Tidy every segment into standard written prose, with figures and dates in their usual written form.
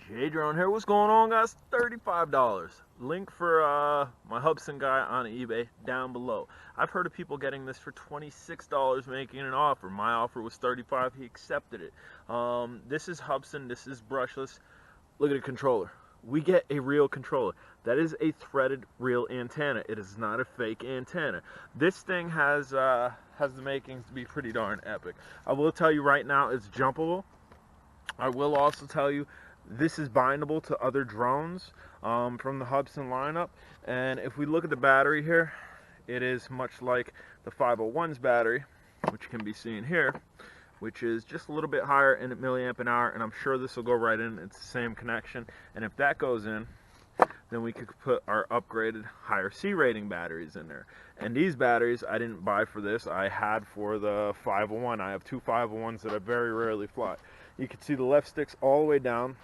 J-Drone here. What's going on, guys? $35. Link for my Hubsan guy on eBay down below. I've heard of people getting this for $26 making an offer. My offer was $35. He accepted it. This is Hubsan. This is brushless. Look at the controller. We get a real controller. That is a threaded real antenna. It is not a fake antenna. This thing has the makings to be pretty darn epic. I will tell you right now, it's jumpable. I will also tell you, this is bindable to other drones from the Hubsan lineup. And if we look at the battery here, it is much like the 501's battery, which can be seen here, which is just a little bit higher in milliamp an hour, and I'm sure this will go right in. It's the same connection, and if that goes in, then we could put our upgraded higher C rating batteries in there. And these batteries I didn't buy for this. I had for the 501. I have two 501s that I very rarely fly. You can see the left stick's all the way down,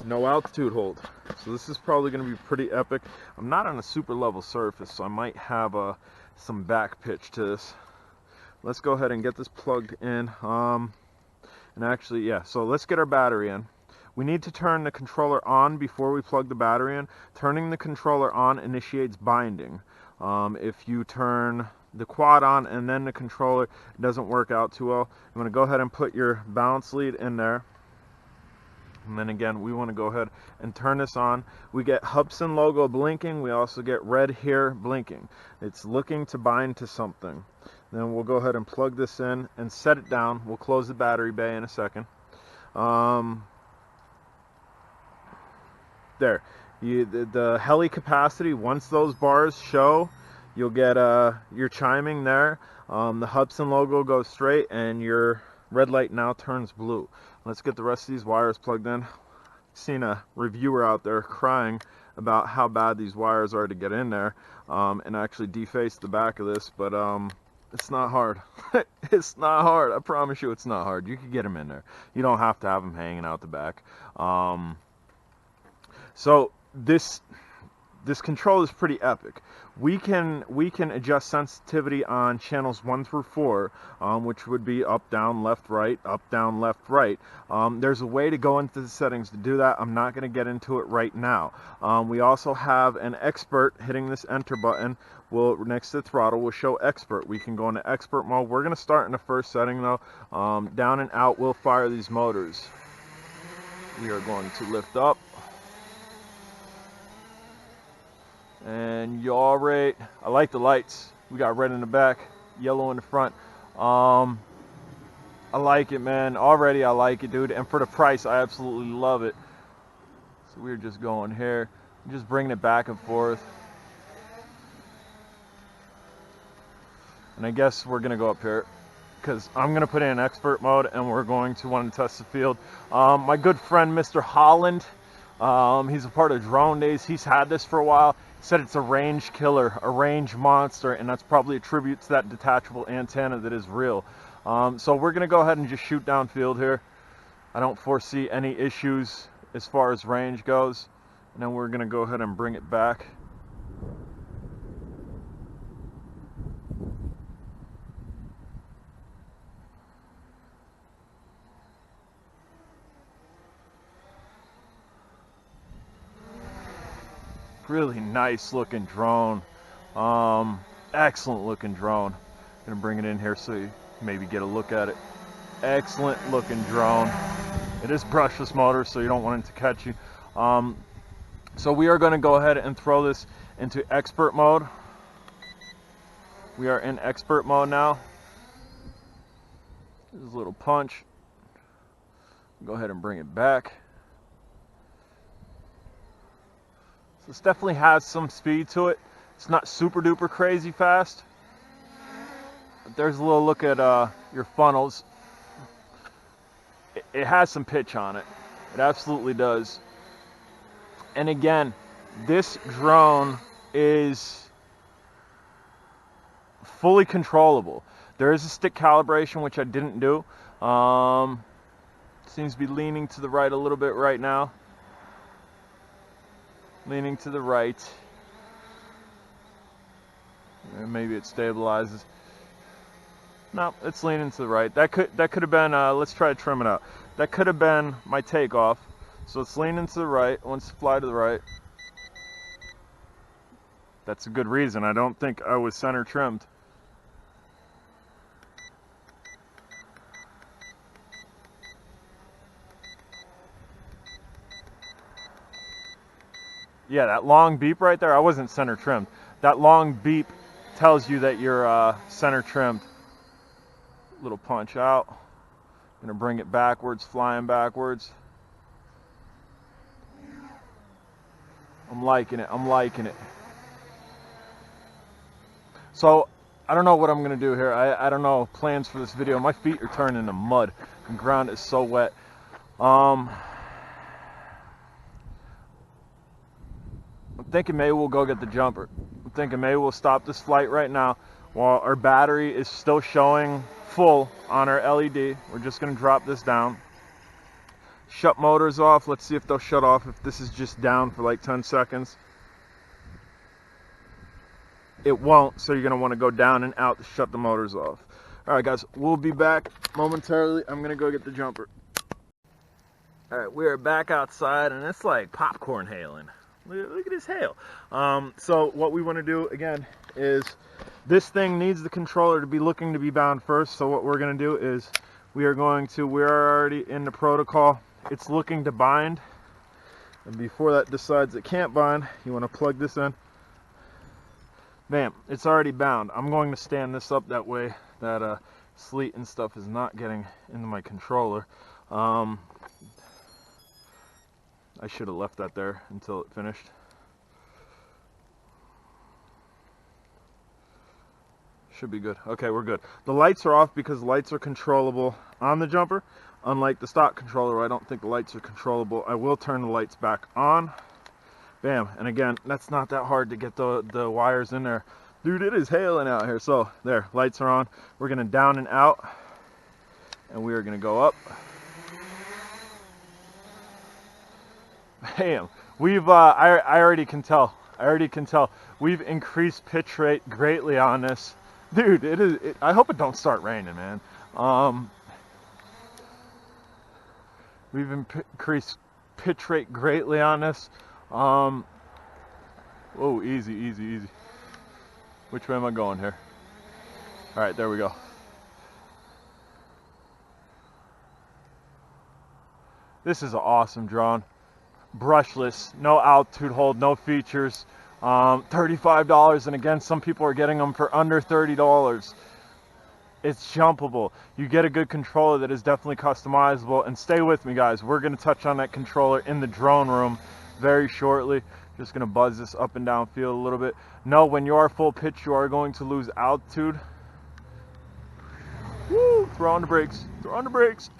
no altitude hold. So this is probably going to be pretty epic. I'm not on a super level surface, so I might have some back pitch to this. Let's go ahead and get this plugged in. And actually, yeah, so let's get our battery in. We need to turn the controller on before we plug the battery in. Turning the controller on initiates binding. If you turn the quad on and then the controller, it doesn't work out too well. You want to go ahead and put your balance lead in there. And then again, we want to go ahead and turn this on. We get Hubsan logo blinking. We also get red here blinking. It's looking to bind to something. Then we'll go ahead and plug this in and set it down. We'll close the battery bay in a second. There. The heli capacity, once those bars show, you'll get your chiming there. The Hubsan logo goes straight and your red light now turns blue. Let's get the rest of these wires plugged in. I've seen a reviewer out there crying about how bad these wires are to get in there, and actually deface the back of this, but it's not hard. It's not hard. I promise you it's not hard. You can get them in there. You don't have to have them hanging out the back. So this control is pretty epic. We can adjust sensitivity on channels 1 through 4, which would be up, down, left, right, up, down, left, right. There's a way to go into the settings to do that. I'm not going to get into it right now. We also have an expert. Hitting this enter button will, next to the throttle, will show expert. We can go into expert mode. We're going to start in the first setting though. Down and out will fire these motors. We are going to lift up. And yaw rate. I like the lights. We got red in the back, yellow in the front. I like it, man. Already I like it, dude. And for the price, I absolutely love it. So we're just going here, just bringing it back and forth. And I guess we're gonna go up here because I'm gonna put in expert mode and we're going to want to test the field. My good friend Mr. Holland, he's a part of Drone Days. He's had this for a while. Said it's a range killer, a range monster, and that's probably a tribute to that detachable antenna that is real. So we're gonna go ahead and just shoot downfield here. I don't foresee any issues as far as range goes. And then we're gonna go ahead and bring it back. Really nice looking drone. Excellent looking drone. Gonna bring it in here so you maybe get a look at it. Excellent looking drone. It is brushless motor, so you don't want it to catch you. So we are going to go ahead and throw this into expert mode. We are in expert mode now. There's a little punch. Go ahead and bring it back. So this definitely has some speed to it. It's not super duper crazy fast. But there's a little look at your funnels. It has some pitch on it. It absolutely does. And again, this drone is fully controllable. There is a stick calibration, which I didn't do. Seems to be leaning to the right a little bit right now. Leaning to the right. And maybe it stabilizes. No, it's leaning to the right. That could have been, let's try to trim it out. That could have been my takeoff. So it's leaning to the right. Once fly to the right. That's a good reason. I don't think I was center trimmed. Yeah, that long beep right there, I wasn't center trimmed. That long beep tells you that you're center trimmed. Little punch out. Gonna bring it backwards, flying backwards. I'm liking it, I'm liking it. So, I don't know what I'm gonna do here. I don't know plans for this video. My feet are turning into mud. The ground is so wet. I'm thinking maybe we'll go get the jumper. I'm thinking maybe we'll stop this flight right now while our battery is still showing full on our LED. We're just gonna drop this down. Shut motors off. Let's see if they'll shut off if this is just down for like 10 seconds. It won't, so you're gonna wanna go down and out to shut the motors off. All right, guys, we'll be back momentarily. I'm gonna go get the jumper. All right, we are back outside and it's like popcorn hailing. Look at this hail. So what we wanna do again is this thing needs the controller to be looking to be bound first. So what we're gonna do is we're already in the protocol. It's looking to bind. And before that decides it can't bind, you wanna plug this in. Bam, it's already bound. I'm going to stand this up that way that sleet and stuff is not getting into my controller. I should have left that there until it finished. Should be good. Okay, we're good. The lights are off because lights are controllable on the jumper. Unlike the stock controller, I don't think the lights are controllable. I will turn the lights back on. Bam, and again, that's not that hard to get the wires in there. Dude, it is hailing out here. So there, lights are on. We're gonna down and out, and we are gonna go up. Bam, we've, I already can tell, we've increased pitch rate greatly on this. Dude, I hope it don't start raining, man. We've increased pitch rate greatly on this. Whoa, easy, easy, easy. Which way am I going here? All right, there we go. This is an awesome drone. Brushless, no altitude hold, no features. $35, and again, some people are getting them for under $30. It's jumpable. You get a good controller that is definitely customizable. And stay with me, guys. We're going to touch on that controller in the drone room very shortly. Just going to buzz this up and down field a little bit. No, when you are full pitch, you are going to lose altitude. Woo! Throw on the brakes. Throw on the brakes.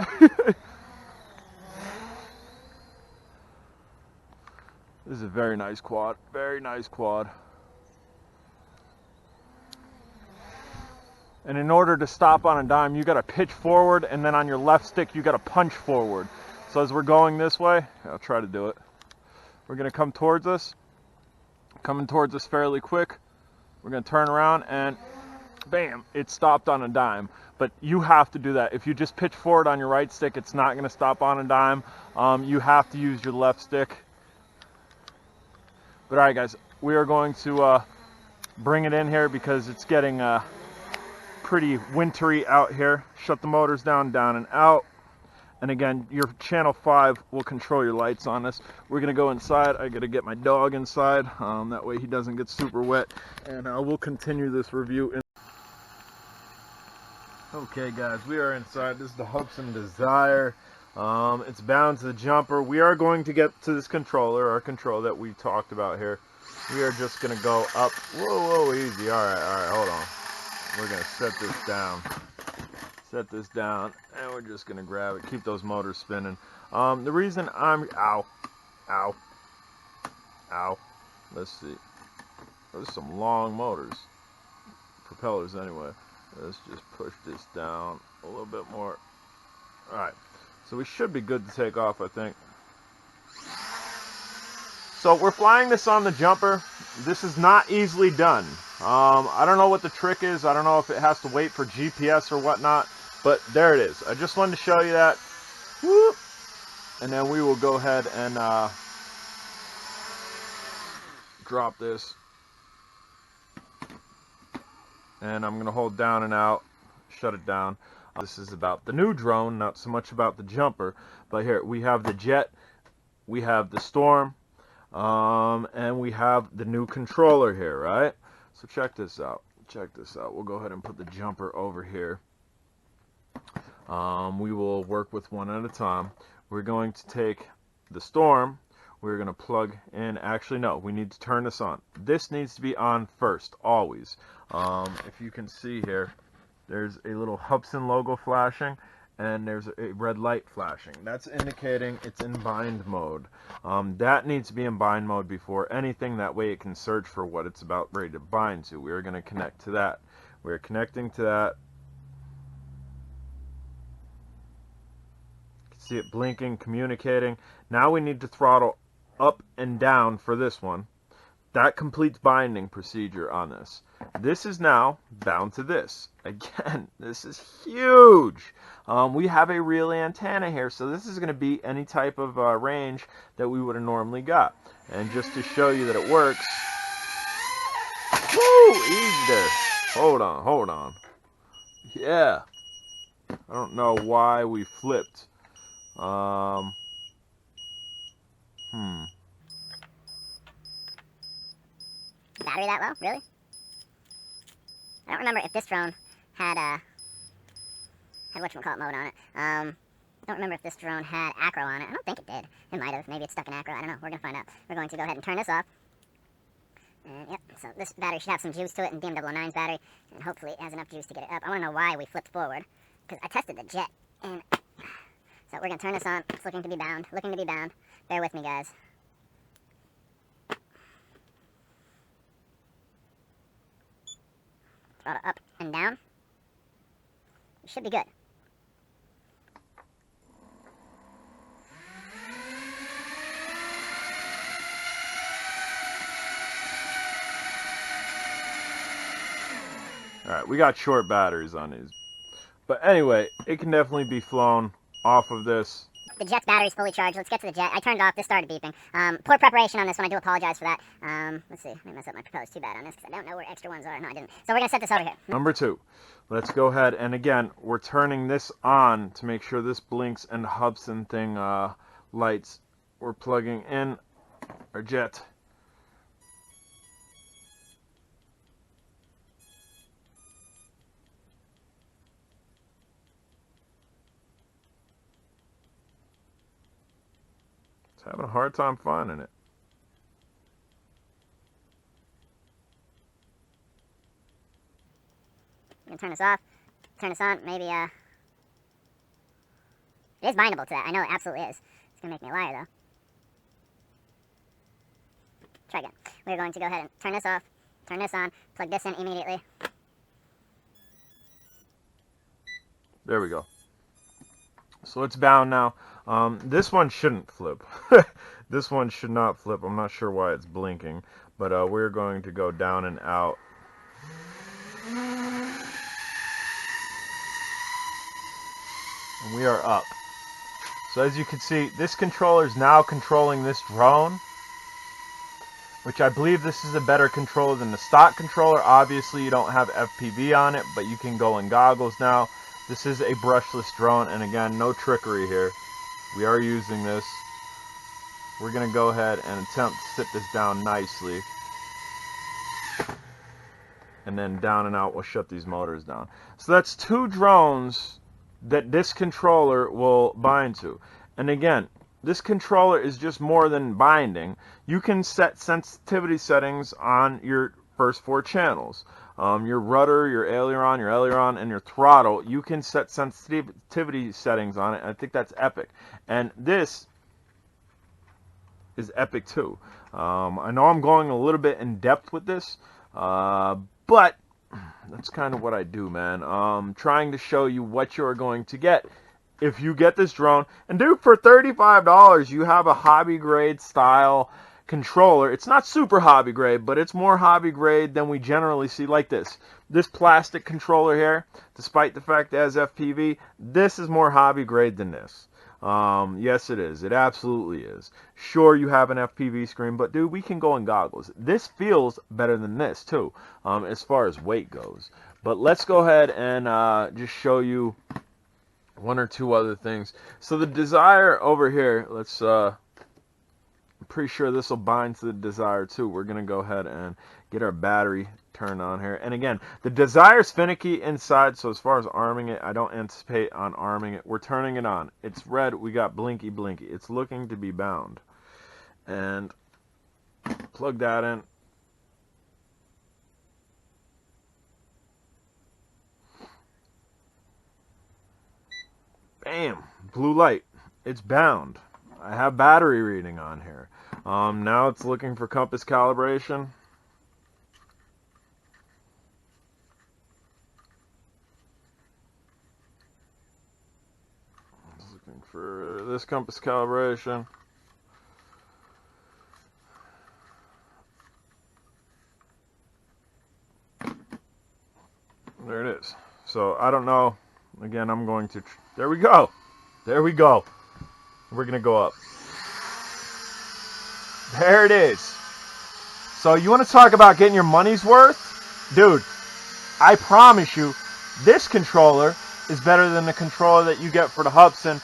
This is a very nice quad. Very nice quad. And in order to stop on a dime, you got to pitch forward, and then on your left stick, you got to punch forward. So as we're going this way, I'll try to do it. We're going to come towards us. Coming towards us fairly quick. We're going to turn around, and bam, it stopped on a dime. But you have to do that. If you just pitch forward on your right stick, it's not going to stop on a dime. You have to use your left stick. But all right, guys, we are going to bring it in here because it's getting pretty wintry out here. Shut the motors down, down and out. And again, your channel 5 will control your lights on this. We're gonna go inside. I gotta get my dog inside. That way he doesn't get super wet. And we'll continue this review. Okay, guys, we are inside. This is the Hubsan Desire. It's bound to the jumper. We are going to get to this controller, our control that we talked about here. We are just gonna go up. Whoa, whoa, easy. All right, hold on. We're gonna set this down. Set this down, and we're just gonna grab it. Keep those motors spinning. The reason I'm ow. Let's see. Those are some long motors, propellers anyway. Let's just push this down a little bit more. All right, so we should be good to take off, I think. So we're flying this on the jumper. This is not easily done. I don't know what the trick is. I don't know if it has to wait for GPS or whatnot, but there it is. I just wanted to show you that. Whoop. And then we will go ahead and drop this. And I'm going to hold down and out, shut it down. This is about the new drone, not so much about the jumper. But here, we have the jet, we have the storm, and we have the new controller here, right? So check this out. Check this out. We'll go ahead and put the jumper over here. We will work with one at a time. We're going to take the storm. We're going to plug in. Actually, no, we need to turn this on. This needs to be on first, always. If you can see here, there's a little Hubsan logo flashing, and there's a red light flashing. That's indicating it's in bind mode. That needs to be in bind mode before anything. That way it can search for what it's about ready to bind to. We're going to connect to that. We're connecting to that. See it blinking, communicating. Now we need to throttle up and down for this one. That completes binding procedure on this. This is now bound to this. Again, this is huge. We have a real antenna here, so this is going to beat any type of range that we would have normally got. And just to show you that it works, woo, easy there. Hold on, hold on. Yeah. I don't know why we flipped. Battery that low? Really? I don't remember if this drone had whatchamacallit mode on it. I don't remember if this drone had acro on it. I don't think it did. It might have. Maybe it's stuck in acro. I don't know. We're going to find out. We're going to go ahead and turn this off. And yep, so this battery should have some juice to it, and BMW09's battery, and hopefully it has enough juice to get it up. I want to know why we flipped forward, because I tested the jet, and so we're going to turn this on. It's looking to be bound. Looking to be bound. Bear with me, guys. Throttle up and down. It should be good. Alright, we got short batteries on these. But anyway, it can definitely be flown off of this. The jet's battery's fully charged. Let's get to the jet. I turned it off. This started beeping. Poor preparation on this one. I do apologize for that. Let's see. I didn't mess up my proposed too bad on this because I don't know where extra ones are. No, I didn't. So we're going to set this over here. Number 2. Let's go ahead. And again, we're turning this on to make sure this blinks and Hubsan thing lights. We're plugging in our jet. Having a hard time finding it. I'm going to turn this off. Turn this on. Maybe, it is bindable to that. I know it absolutely is. It's going to make me a liar, though. Try again. We're going to go ahead and turn this off. Turn this on. Plug this in immediately. There we go. So it's bound now. This one shouldn't flip. This one should not flip. I'm not sure why it's blinking, but we're going to go down and out. And we are up. So as you can see, this controller is now controlling this drone, which I believe this is a better controller than the stock controller. Obviously, you don't have FPV on it, but you can go in goggles now. This is a brushless drone, and again, no trickery here. We are using this. We're going to go ahead and attempt to sit this down nicely. And then down and out, we'll shut these motors down. So that's 2 drones that this controller will bind to. And again, this controller is just more than binding. You can set sensitivity settings on your first 4 channels. Your rudder, your aileron, and your throttle, you can set sensitivity settings on it. I think that's epic. And this is epic too. I know I'm going a little bit in depth with this, but that's kind of what I do, man. Trying to show you what you're going to get if you get this drone. And dude, for $35, you have a hobby grade style controller. It's not super hobby grade, but it's more hobby grade than we generally see. Like this plastic controller here, despite the fact it has FPV, this is more hobby grade than this. Yes, it is. It absolutely is. Sure, you have an FPV screen, but dude, we can go in goggles. This feels better than this too, as far as weight goes. But let's go ahead and just show you one or two other things. So the Desire over here, I'm pretty sure this will bind to the Desire too. We're gonna go ahead and get our battery turned on here. And again, the Desire's finicky inside, so as far as arming it, I don't anticipate on arming it. We're turning it on. It's red. We got blinky blinky. It's looking to be bound. And plug that in. Bam! Blue light. It's bound. I have battery reading on here. Now it's looking for compass calibration. It's looking for this compass calibration. There it is. So I don't know. Again, I'm going to. There we go. There we go. We're going to go up. There it is. So you want to talk about getting your money's worth? Dude, I promise you, this controller is better than the controller that you get for the Hubsan.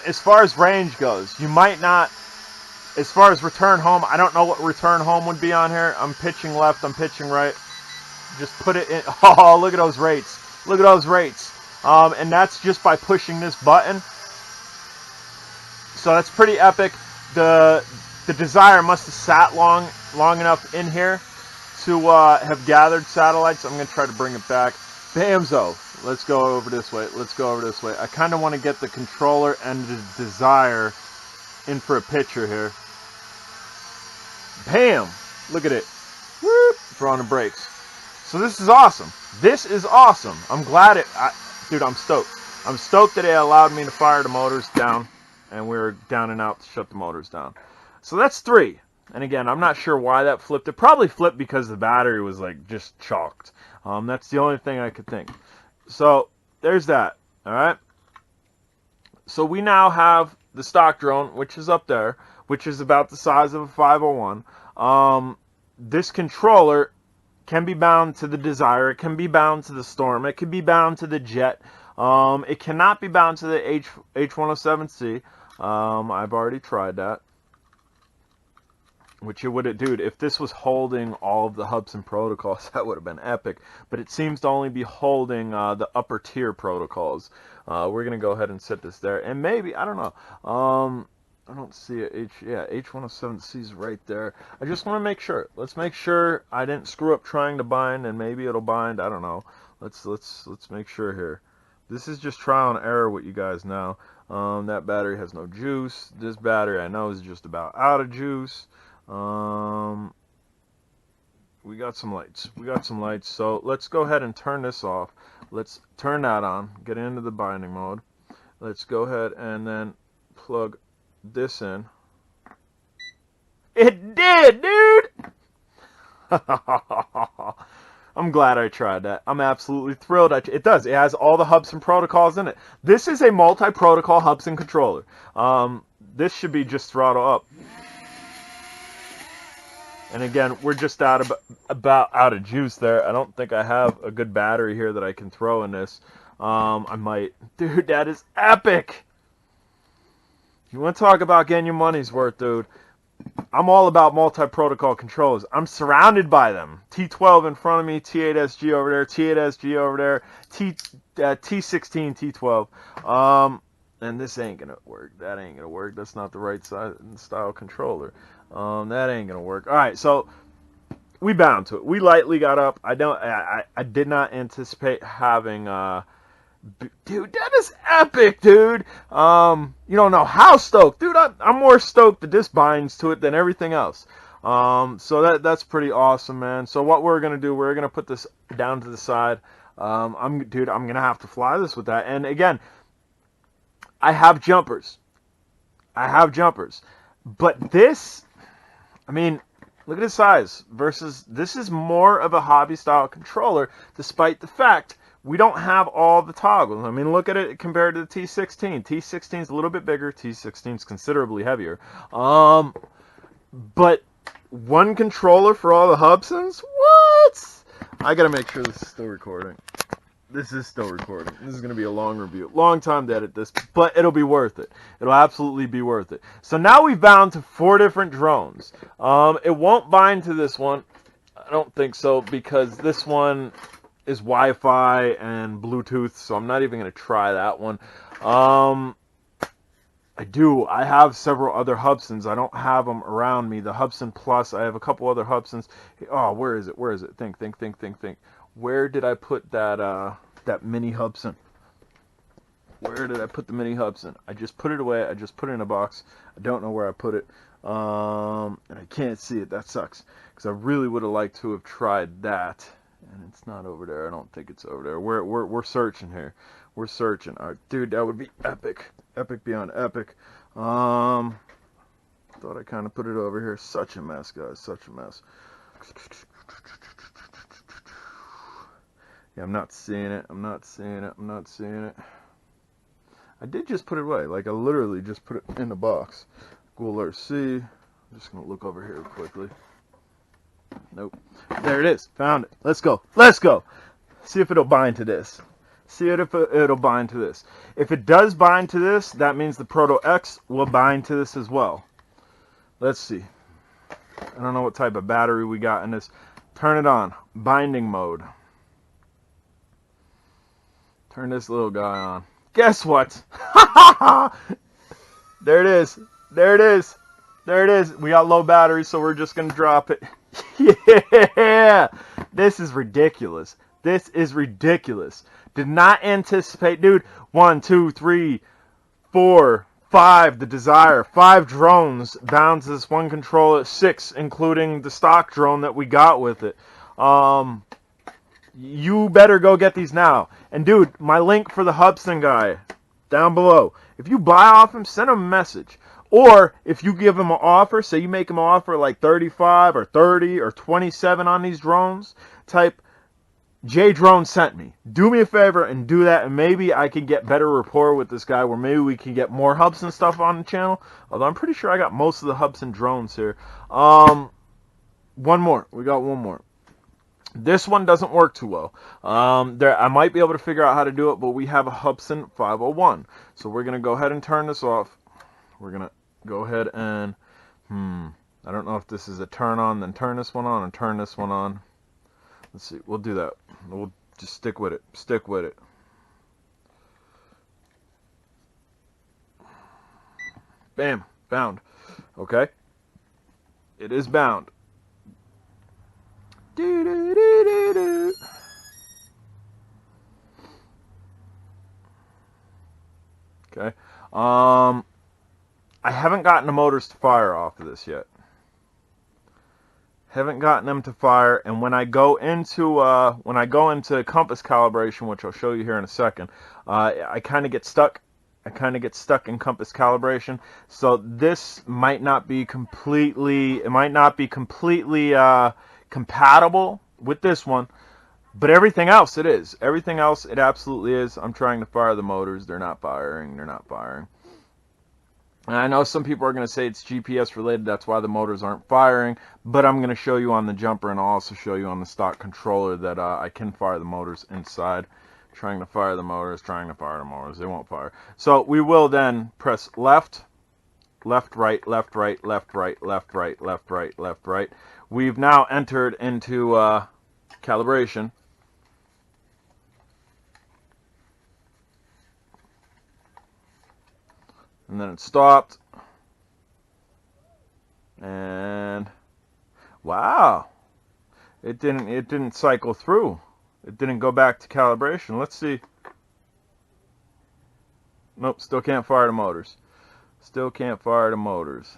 As far as range goes, you might not. As far as return home, I don't know what return home would be on here. I'm pitching left, I'm pitching right. Just put it in. Oh, look at those rates. Look at those rates. And that's just by pushing this button. So that's pretty epic. The Desire must have sat long enough in here to have gathered satellites. I'm going to try to bring it back. Bamzo. Let's go over this way. Let's go over this way. I kind of want to get the controller and the Desire in for a picture here. Bam! Look at it. Whoop! Throwing the brakes. So this is awesome. This is awesome. I'm glad dude, I'm stoked. I'm stoked that it allowed me to fire the motors down, and we were down and out to shut the motors down. So that's 3. And again, I'm not sure why that flipped. It probably flipped because the battery was like just chalked. That's the only thing I could think. So there's that. All right. So we now have the stock drone, which is up there, which is about the size of a 501. This controller can be bound to the Desire. It can be bound to the Storm. It can be bound to the Jet. It cannot be bound to the H107C. I've already tried that. Which it would have, dude, if this was holding all of the Hubsan protocols, that would have been epic. But it seems to only be holding the upper tier protocols. We're going to go ahead and set this there. And maybe, I don't know. I don't see it. H107C is right there. I just want to make sure. Let's make sure I didn't screw up trying to bind, and maybe it'll bind. I don't know. Let's make sure here. This is just trial and error with you guys now. That battery has no juice. This battery I know is just about out of juice. We got some lights. So let's go ahead and turn this off. Let's turn that on. Get into the binding mode. Let's go ahead and then plug this in. It did, dude! I'm glad I tried that. I'm absolutely thrilled. It does. It has all the Hubsan protocols in it. This is a multi-protocol Hubsan controller. This should be just throttle up. And again, we're just about out of juice there. I don't think I have a good battery here that I can throw in this. I might. Dude, that is epic! You want to talk about getting your money's worth, dude? I'm all about multi-protocol controllers. I'm surrounded by them. T12 in front of me, T8SG over there, T8SG over there, T16, T12. And this ain't gonna work. That ain't gonna work. That's not the right size and style controller. That ain't gonna work. All right, so we bound to it. We lightly got up. I did not anticipate having. Dude, that is epic, dude. You don't know how stoked, dude. I'm more stoked that this binds to it than everything else. So that's pretty awesome, man. So what we're gonna do, we're gonna put this down to the side. I'm gonna have to fly this with that. And again, I have jumpers. But this, I mean, look at the size versus this is more of a hobby style controller, despite the fact we don't have all the toggles. I mean, look at it compared to the T16. T16 is a little bit bigger. T16 is considerably heavier. But one controller for all the Hubsons? What? I gotta make sure this is still recording. This is still recording. This is going to be a long review. Long time to edit this, but it'll be worth it. It'll absolutely be worth it. So now we've bound to 4 different drones. It won't bind to this one. I don't think so, because this one is Wi-Fi and Bluetooth, so I'm not even going to try that one. I have several other Hubsons. I don't have them around me. The Hubsan Plus, I have a couple other Hubsons. Oh, where is it? Where is it? Think. Where did I put that that mini Hubsan? Where did I put the mini Hubsan? I just put it away. I just put it in a box. I don't know where I put it. And I can't see it. That sucks. Because I really would have liked to have tried that. And it's not over there. I don't think it's over there. We're searching here. We're searching. All right, dude, that would be epic. Epic beyond epic. Thought I kind of put it over here. Such a mess, guys. Such a mess. Yeah, I'm not seeing it. I'm not seeing it. I'm not seeing it. I did just put it away. Like, I literally just put it in the box. Google Earth C. I'm just going to look over here quickly. Nope. There it is. Found it. Let's go. Let's go. See if it'll bind to this. See if it'll bind to this. If it does bind to this, that means the Proto X will bind to this as well. Let's see. I don't know what type of battery we got in this. Turn it on. Binding mode. Turn this little guy on. Guess what? There it is. There it is. There it is. We got low battery, so we're just going to drop it. Yeah! This is ridiculous. This is ridiculous. Did not anticipate, dude. 1, 2, 3, 4, 5. The Desire. 5 drones bound to this one controller. 6, including the stock drone that we got with it. You better go get these now. And dude, my link for the Hubsan guy down below. If you buy off him, send him a message. Or if you give him an offer, say you make him an offer like 35 or 30 or 27 on these drones, type J Drone sent me. Do me a favor and do that, and maybe I can get better rapport with this guy, where maybe we can get more Hubsan stuff on the channel. Although I'm pretty sure I got most of the Hubsan drones here. One more. We got one more. This one doesn't work too well. I might be able to figure out how to do it, but we have a Hubsan 501. So we're going to go ahead and turn this off. We're going to go ahead and, I don't know if this is a turn on, then turn this one on, and turn this one on. Let's see. We'll do that. We'll just stick with it. Stick with it. Bam. Bound. Okay. It is bound. Okay. I haven't gotten the motors to fire off of this yet. Haven't gotten them to fire, and when I go into compass calibration, which I'll show you here in a second, I kind of get stuck. I kind of get stuck in compass calibration. So this might not be completely. It might not be completely compatible with this one, but everything else it is. Everything else it absolutely is. I'm trying to fire the motors. They're not firing. They're not firing. And I know some people are going to say it's GPS related, that's why the motors aren't firing, but I'm going to show you on the jumper, and I'll also show you on the stock controller that I can fire the motors inside. Trying to fire the motors, they won't fire. So we will then press left, left, right, left, right, left, right, left, right, left, right, left, right. We've now entered into calibration. And then it stopped. And wow. It didn't cycle through. It didn't go back to calibration. Let's see. Nope, still can't fire the motors. Still can't fire the motors.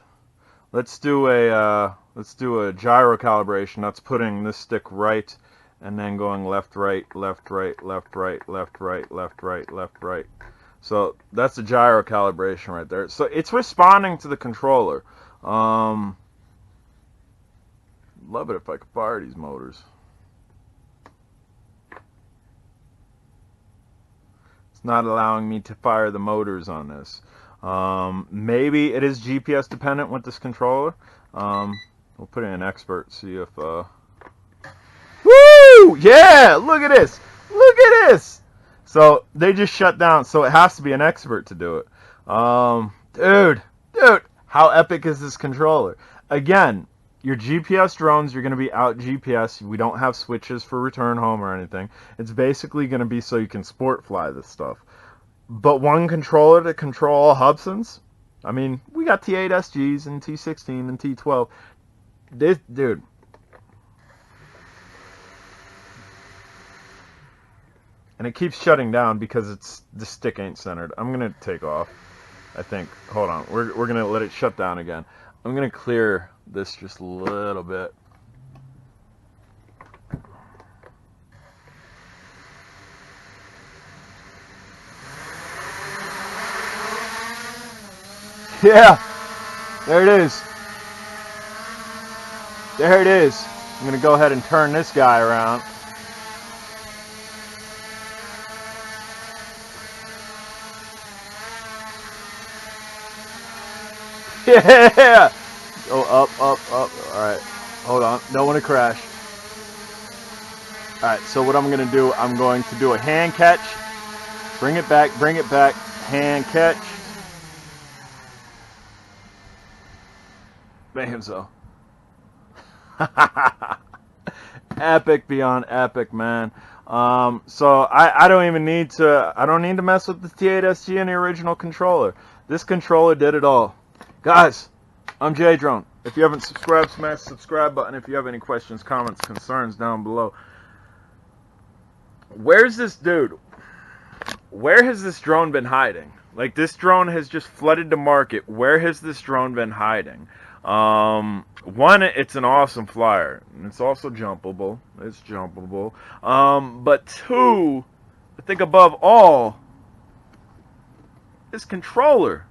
Let's do a gyro calibration. That's putting this stick right and then going left, right, left, right, left, right, left, right, left, right, left, right. So that's the gyro calibration right there. So it's responding to the controller. Love it if I could fire these motors. It's not allowing me to fire the motors on this. Maybe it is GPS dependent with this controller. We'll put in expert, see if... Woo! Yeah! Look at this! Look at this! So, they just shut down, so it has to be an expert to do it. Dude, how epic is this controller? Again, your GPS drones, you're going to be out GPS. We don't have switches for return home or anything. It's basically going to be so you can sport fly this stuff. But one controller to control all Hubsans? I mean, we got T8 SGs and T16 and T12. This, dude. And it keeps shutting down because the stick ain't centered. I'm going to take off, I think. Hold on. We're going to let it shut down again. I'm going to clear this just a little bit. Yeah, there it is. There it is. I'm going to go ahead and turn this guy around. Yeah! Go up, up, up. Alright, hold on. Don't want to crash. Alright, so what I'm going to do, I'm going to do a hand catch. Bring it back, hand catch. Bam, so. Epic beyond epic, man. So I don't even need to, I don't need to mess with the T8 SG and the original controller. This controller did it all. Guys, I'm J-Drone. If you haven't subscribed, smash the subscribe button. If you have any questions, comments, concerns, down below. Where's this dude? Where has this drone been hiding? Like, this drone has just flooded the market. Where has this drone been hiding? One, it's an awesome flyer. It's also jumpable. It's jumpable. But two, I think above all, this controller.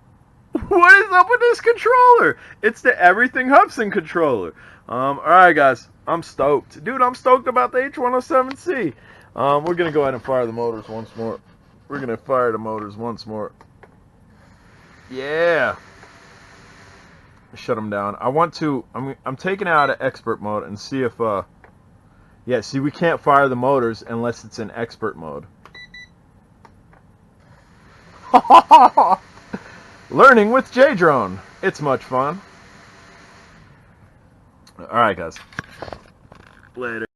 What is up with this controller? It's the Everything Hubsan controller. Alright guys, I'm stoked. Dude, I'm stoked about the H107C. We're going to go ahead and fire the motors once more. We're going to fire the motors once more. Yeah. Shut them down. I want to, I'm taking it out of expert mode and see if, yeah, see, we can't fire the motors unless it's in expert mode. Learning with J-Drone. It's much fun. Alright, guys. Later.